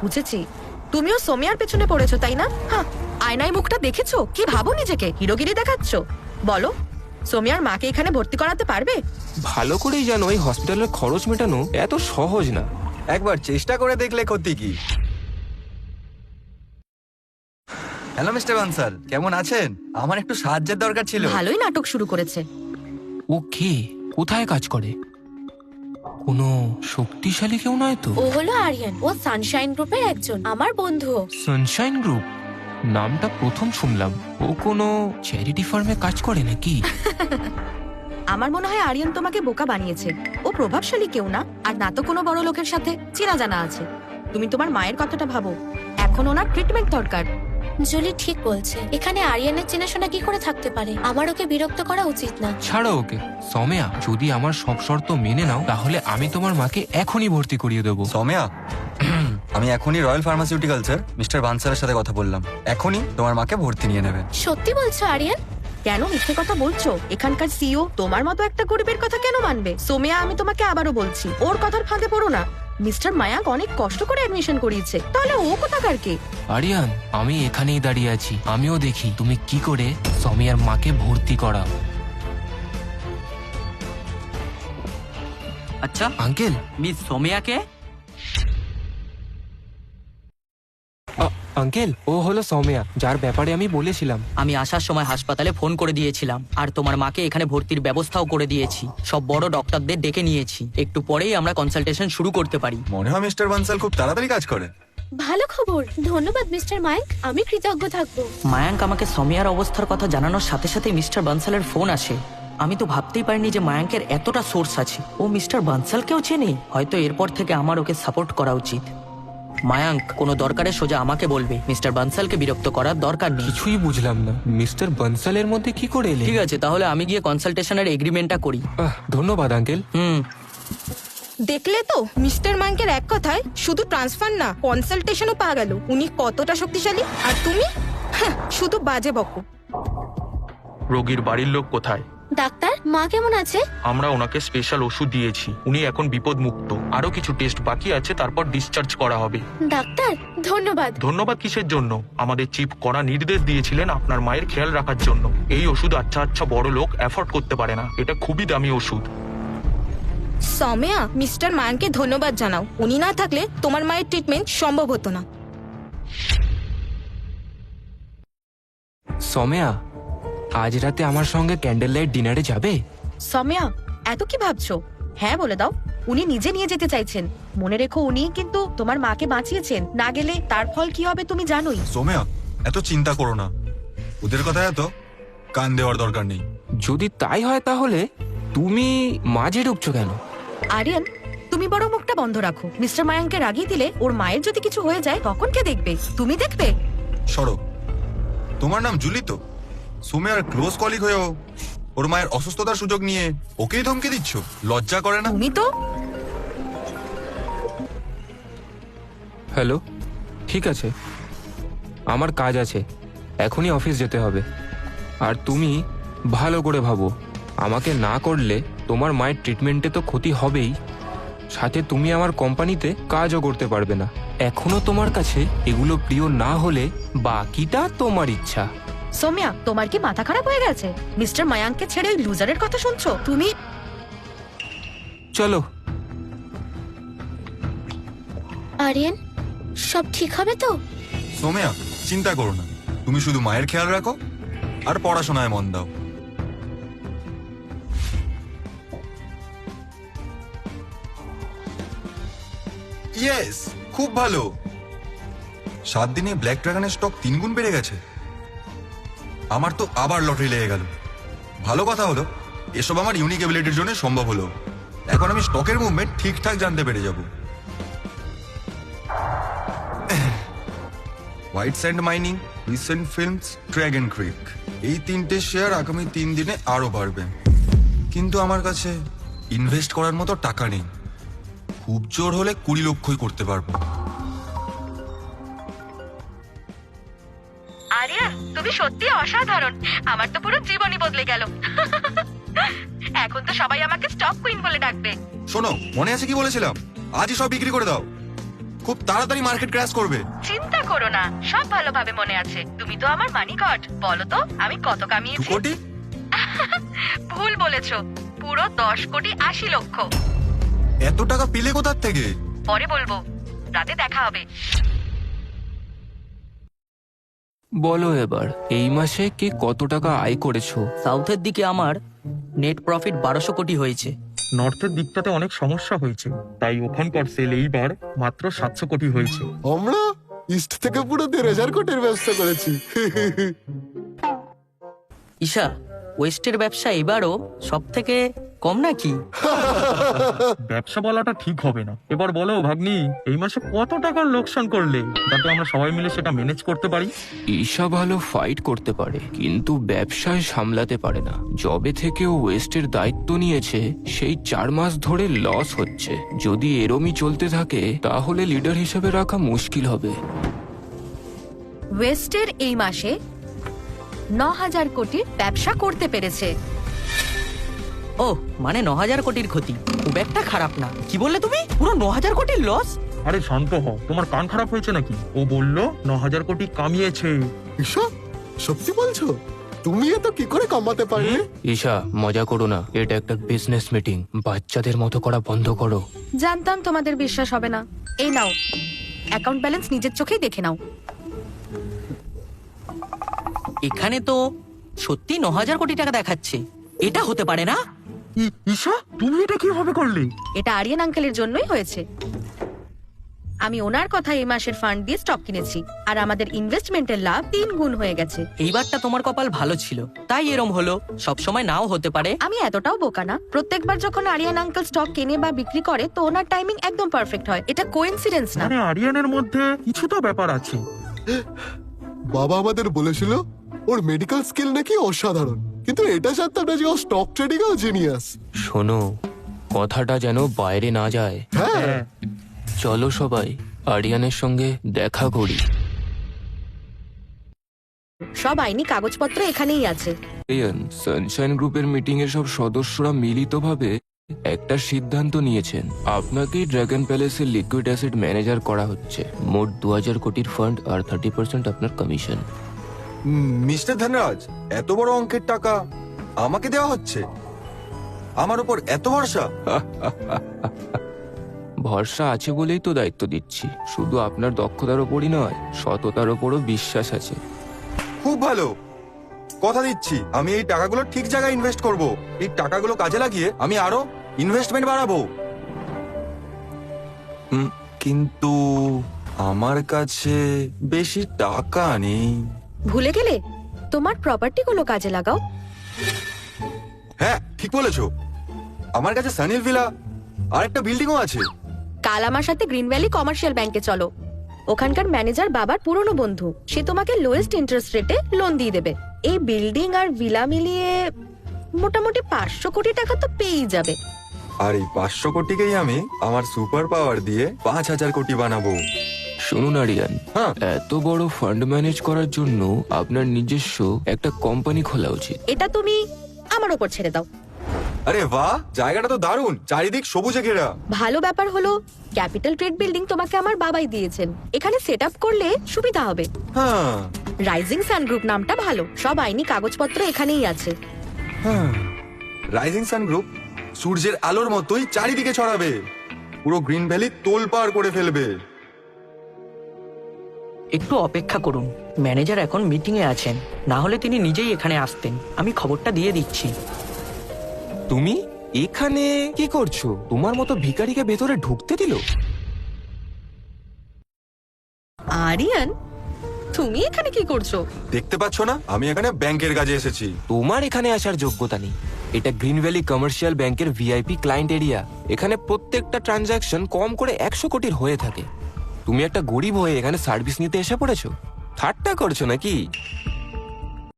বুঝেছি, তুমিও সোমিয়ার পেছনে পড়েছো তাই না? হ্যাঁ, আয়নায় মুখটা দেখেছো? কি ভাবো নিজেকে? হিরোগিরি দেখাচ্ছ? বলো, সোমিয়ার মাকে এখানে ভর্তি করাতে পারবে? ভালো করেই জানো এই হসপিটালের খরচ মেটানো এত সহজ না। একবার চেষ্টা করে দেখলে ক্ষতি কি। হ্যালো মিস্টার বানসাল, কেমন আছেন? আমার একটু সাহায্যের দরকার ছিল। ভালোই নাটক শুরু করেছে। ও কে, কোথায় কাজ করে? কোনো শক্তিশালী কেউ নয় তো? ও হলো আরিয়ান, ও সানশাইন গ্রুপের একজন, আমার বন্ধু। সানশাইন গ্রুপ নামটা প্রথম শুনলাম। ও কোনো চ্যারিটি ফার্মে কাজ করে নাকি? আমার মনে হয় আরিয়ান তোমাকে বোকা বানিয়েছে। ও প্রভাবশালী কেউ না, আর না তো কোনো বড় লোকের সাথে চেনা জানা আছে। তুমি তোমার মায়ের কথাটা ভাবো, এখন ওনার ট্রিটমেন্ট দরকার। জুলি ঠিক বলছে, এখানে আরিয়ানের চেনাশোনা কি করে থাকতে পারে? আমার ওকে বিরক্ত করা উচিত না। ছাড়ো ওকে। সৌম্যা, যদি আমার সব শর্ত মেনে নাও তাহলে আমি তোমার মাকে এখনই ভর্তি করিয়ে দেবো। সৌম্যা, আমি এখনই রয়্যাল ফার্মাসিউটিক্যালসের মিস্টার বানসালের সাথে কথা বললাম। এখনই তোমার মাকে ভর্তি নিয়ে নেবে। সত্যি বলছো আরিয়ান? কেন মিথ্যে কথা বলছো? এখানকার সিইও তোমার মতো একটা গরিবের কথা কেন মানবে? সোমিয়া, আমি তোমাকে আবারও বলছি, ওর কথার ফাঁদে পড়ো না। মিস্টার মায়াঙ্ক অনেক কষ্ট করে অ্যাডমিশন করিয়েছে, তাহলে ও কোথাকার কে? আরিয়ান, আমি এখানেই দাঁড়িয়ে আছি, আমিও দেখি তুমি কি করে সৌম্যার মাকে ভর্তি করাও। আচ্ছা, আঙ্কেল, মিস সোমিয়াকে? আঙ্কেল, ও হলো সৌম্যা, যার ব্যাপারে আমি বলেছিলাম। আমি আসার সময় হাসপাতালে ফোন করে দিয়েছিলাম, আর তোমার মাকে এখানে ভর্তির ব্যবস্থাও করে দিয়েছি। সব বড় ডক্টরদের ডেকে নিয়েছি, একটু পরেই আমরা কনসালটেশন শুরু করতে পারি। মনে হয় মিস্টার বানসাল খুব তাড়াতাড়ি কাজ করে। ভালো খবর, ধন্যবাদ মিস্টার মাইক, আমি কৃতজ্ঞ থাকবো। মায়াঙ্ক আমাকে সোমিয়ার অবস্থার কথা জানানোর সাথে সাথে মিস্টার বানসালের ফোন আসে। আমি তো ভাবতেই পারিনি যে মায়াঙ্কের এতটা সোর্স আছে। ও মিস্টার বানসালকেও চেনে। হয়তো এরপর থেকে আমার ওকে সাপোর্ট করা উচিত। মায়াঙ্ক কোনো দরকারে সোজা আমাকে বলবে, মিস্টার বানসালকে বিরক্ত করার দরকার নেই। কিছুই বুঝলাম না, মিস্টার বনসালের মধ্যে কি করে এলে? ঠিক আছে, তাহলে আমি গিয়ে কনসালটেশনের এগ্রিমেন্টটা করি। ধন্যবাদ আঙ্কেল। দেখলে তো, মিস্টার মাঙ্কের এক কথায় শুধু ট্রান্সফার না, কনসালটেশনও পাওয়া গেল। উনি কতটা শক্তিশালী, আর তুমি শুধু বাজে বকো। রোগীর বাড়ির লোক কোথায়? ডাক্তার, মা কেমন আছে? আমরা ওনাকে স্পেশাল ওষুধ দিয়েছি, উনি এখন বিপদ মুক্ত। আরো কিছু টেস্ট বাকি আছে, তারপর ডিসচার্জ করা হবে। ডাক্তার, ধন্যবাদ। ধন্যবাদ কিসের জন্য? আমাদের চিফ কড়া নির্দেশ দিয়েছিলেন আপনার মায়ের খেয়াল রাখার জন্য। এই ওষুধ আচ্ছা আচ্ছা বড় লোক অ্যাফোর্ড করতে পারে না, এটা খুবই দামি ওষুধ। সৌম্যা, মিস্টার মায়াঙ্ককে ধন্যবাদ জানাও। উনি না থাকলে তোমার মায়ের ট্রিটমেন্ট সম্ভব হতো না। সৌম্যা, আজ রাতে আমার সঙ্গে ক্যান্ডেল লাইট ডিনারে যাবে? সোমিয়া, এত কি ভাবছো? হ্যাঁ বলে দাও। উনি নিজে নিয়ে যেতে চাইছেন। মনে রেখো, উনি কিন্তু তোমার মাকে বাঁচিয়েছেন। না গেলে তার ফল কি হবে তুমি জানোই। সৌম্যা, এত চিন্তা করো না, ওদের কথা এত কান দেওয়ার দরকার নেই। যদি তাই হয় তাহলে তুমি মাঝে ঢুকছো কেন? আরিয়ান, তুমি বড় মুখটা বন্ধ রাখো। মিস্টার মায়াঙ্ককে রাগিয়ে দিলে ওর মায়ের যদি কিছু হয়ে যায় তখন কে দেখবে? তুমি দেখবে? সরো। তোমার নাম জুলি তো? সৌম্যার ক্লোজ কলিগ হয়েও ওর মায়ের অসুস্থতার সুযোগ নিয়ে ওকেই ধমকে দিচ্ছ? লজ্জা করে না? তুমি তো হ্যালো, ঠিক আছে, আমার কাজ আছে, এখনই অফিস যেতে হবে। আর তুমি ভালো করে ভাবো, আমাকে না করলে তোমার মায়ের ট্রিটমেন্টে তো ক্ষতি হবেই, সাথে তুমি আমার কোম্পানিতে কাজও করতে পারবে না। এখনো তোমার কাছে এগুলো প্রিয় না হলে বাকিটা তোমার ইচ্ছা। সোমিয়া, তোমার কি মাথা খারাপ হয়ে গেছে? মিস্টার মায়াঙ্ককে ছেড়ে ওই লুজারের কথা শুনছো তুমি? চলো। আরিয়ান, সব ঠিক হবে তো? সৌম্যা, চিন্তা করো না, তুমি শুধু মায়ের খেয়াল রাখো আর পড়াশোনায় মন দাও। ইয়েস, খুব ভালো। 7 দিনে ব্ল্যাক ড্রাগনের স্টক 3 গুণ বেড়ে গেছে। আমার তো আবার লটারি লেগে গেল। ভালো কথা হলো, এসব আমার ইউনিক এবিলিটির জন্য সম্ভব হলো। এখন আমি স্টকের মুভমেন্ট ঠিকঠাক জানতে পেরে যাব। White Sand Mining, Recent Films, Dragon Creek, এই 3টে শেয়ার আগামী 3 দিনে আরো বাড়বে। কিন্তু আমার কাছে ইনভেস্ট করার মতো টাকা নেই। খুব জোর হলে 20 লক্ষই করতে পারবো। আরিয়া, তুমি সত্যি অসাধারণ। আমার তো পুরো জীবনই বদলে গেল। এখন তো সবাই আমাকে স্টক কুইন বলে ডাকবে। শোনো, মনে আছে কি বলেছিলাম? আজই সব বিক্রি করে দাও। খুব তাড়াতাড়ি মার্কেট ক্র্যাশ করবে। চিন্তা করো না, সব ভালোভাবে মনে আছে। তুমি তো আমার মানি গড। বলো তো আমি কত 2 কামিয়েছি? কোটি? ভুল বলেছো, পুরো 10,80,00,000। এত টাকা পেলে কোথার থেকে? পরে বলবো, রাতে দেখা হবে। বলো এবার, এই মাসে কি কত টাকা আয় করেছো? সাউথের দিকে আমার নেট প্রফিট 1200 কোটি হয়েছে। নর্থের দিকটাতে অনেক সমস্যা হয়েছে, তাই ওখানকার সেল এইবার মাত্র 700 কোটি হয়েছে। আমরা ইস্ট থেকে পুরো 1,500 কোটির ব্যবসা করেছি। ঈশা, ওয়েস্টের ব্যবসা এবারও সব থেকে কম নাকি? ব্যবসা বলাটা ঠিক হবে না। এবার বলো ভাগ্নি, এই মাসে কত টাকার লোকসান করলে, যাতে আমরা সবাই মিলে সেটা ম্যানেজ করতে পারি। ঈশা ভালো ফাইট করতে পারে, কিন্তু ব্যবসায় সামলাতে পারে না। জবে থেকে ও ওয়েস্টের দায়িত্ব নিয়েছে, সেই 4 মাস ধরে লস হচ্ছে। যদি এরমই চলতে থাকে তাহলে লিডার হিসেবে রাখা মুশকিল হবে। ওয়েস্টের এই মাসে 9,000 কোটির ব্যবসা করতে পেরেছে। ও মানে 9,000 কোটির ক্ষতি, খুব একটা খারাপ না। কি বললে তুমি? পুরো 9,000 কোটির লস? আরে শান্ত হও, তোমার কান খারাপ হয়েছে নাকি? ও বললো 9,000 কোটি কামিয়েছে। ঈশা, সত্যি বলছো? তুমি এত কি করে কামাতে পারলে? ঈশা, মজা করো না, এটা একটা বিজনেস মিটিং। বাচ্চাদের মতো করা বন্ধ করো। জানতাম তোমাদের বিশ্বাস হবে না। এই নাও, অ্যাকাউন্ট ব্যালেন্স নিজের চোখেই দেখে নাও। এখানে তো সত্যি 9,000 কোটি টাকা দেখাচ্ছে। এটা হতে পারে না। ঈশা, তুমি এটা কিভাবে করলে? এটা আরিয়ান আঙ্কেলের জন্যই হয়েছে। আমি ওনার কথা এই মাসের ফান্ড দিয়ে স্টক কিনেছি, আর আমাদের ইনভেস্টমেন্টের লাভ 3 গুণ হয়ে গেছে। এইবারটা তোমার কপাল ভালো ছিল, তাই এরম হলো। সবসময় নাও হতে পারে। আমি এতটাও বোকা না। প্রত্যেকবার যখন আরিয়ান আঙ্কেল স্টক কেনে বা বিক্রি করে, তো ওনার টাইমিং একদম পারফেক্ট হয়। এটা কোইন্সিডেন্স না। মানে আরিয়ানের মধ্যে কিছু তো ব্যাপার আছে। বাবা আমাদের বলেছিল ওর মেডিকেল স্কিল নাকি অসাধারণ, কিন্তু এটা জানতাম না যে ও স্টক ট্রেডিং এও জিনিয়াস। শোনো, কথাটা যেন বাইরে না যায়। হ্যাঁ, চলো সবাই আরিয়ানের সঙ্গে দেখা করি। সব আইনি কাগজপত্র এখানেই আছে। আরিয়ান, সানশাইন গ্রুপের মিটিং এ সব সদস্যরা মিলিতভাবে একটা সিদ্ধান্ত নিয়েছেন। আপনাকে ড্রাগন প্যালেসের লিকুইড অ্যাসেট ম্যানেজার করা হচ্ছে। মোট 2,000 কোটির ফান্ড আর 30% আপনার কমিশন। মিস্টার ধনরাজ, এত বড় অঙ্কের টাকা আমাকে দেওয়া হচ্ছে? আমার উপর এত ভরসা? ভরসা আছে বলেই তো দায়িত্ব দিচ্ছি। শুধু আপনার দক্ষতার ওপরই নয়, সততার ওপরও বিশ্বাস আছে। খুব ভালো, কথা দিচ্ছি আমি এই টাকাগুলো ঠিক জায়গায় ইনভেস্ট করব। এই টাকাগুলো কাজে লাগিয়ে আমি আরো ইনভেস্টমেন্ট বাড়াবো। কিন্তু আমার কাছে বেশি টাকা নেই। ভুলে গেলে? তোমার প্রপার্টিগুলো কাজে লাগাও। হ্যাঁ, ঠিক বলেছো। আমার কাছে সানিল ভিলা আর একটা বিল্ডিংও আছে। কাল আমার সাথে গ্রিন ভ্যালি কমার্শিয়াল ব্যাংকে চলো। ওখানকার ম্যানেজার বাবার পুরনো বন্ধু। সে তোমাকে লোয়েস্ট ইন্টারেস্ট রেটে লোন দিয়ে দেবে। এই বিল্ডিং আর ভিলা মিলিয়ে মোটামুটি 500 কোটি টাকা তো পেয়েই যাবে। আর এই 500 কোটিকেই আমি আমার সুপার পাওয়ার দিয়ে 5,000 কোটি বানাবো। শুনুন আরিয়ান, হ্যাঁ। এত বড় ফান্ড ম্যানেজ করার জন্য আপনার নিজস্ব একটা কোম্পানি খোলা উচিত। এটা তুমি আমার ওপর ছেড়ে দাও। আরে বাহ, জায়গাটা তো দারুণ, চারিদিক সবুজে ঘেরা। ভালো ব্যাপার হলো ক্যাপিটাল ট্রেড বিল্ডিং তোমাকে আমার বাবাই দিয়েছেন। এখানে সেট আপ করলে সুবিধা হবে। হ্যাঁ রাইজিং সান গ্রুপ নামটা ভালো। সব আইনি কাগজপত্র এখানেই আছে। হ্যাঁ, রাইজিং সান গ্রুপ সূর্যের আলোর মতোই চারিদিকে ছড়াবে, পুরো গ্রিন ভ্যালি তোলপাড় করে ফেলবে। একটু অপেক্ষা করুন, ম্যানেজার এখন মিটিং এ আছেন। না হলে তিনি নিজেই এখানে আসতেন। আমি খবরটা দিয়ে দিচ্ছি। তুমি এখানে কি করছো? তোমার মতো ভিখারিকে ভেতরে ঢুকতে দিল? আরিয়ান, তুমি এখানে কি করছো? দেখতে পাচ্ছ না আমি এখানে ব্যাংকের কাজে এসেছি? তোমার এখানে আসার যোগ্যতা নেই। এটা গ্রিন ভ্যালি কমার্শিয়াল ব্যাংকের ভিআইপি ক্লায়েন্ট এরিয়া। এখানে প্রত্যেকটা ট্রানজাকশন কম করে 100 কোটির হয়ে থাকে। তুমি একটা গরিব হয়ে এখানে সার্ভিস নিতে এসে পড়েছো? ঠাট্টা করছো নাকি?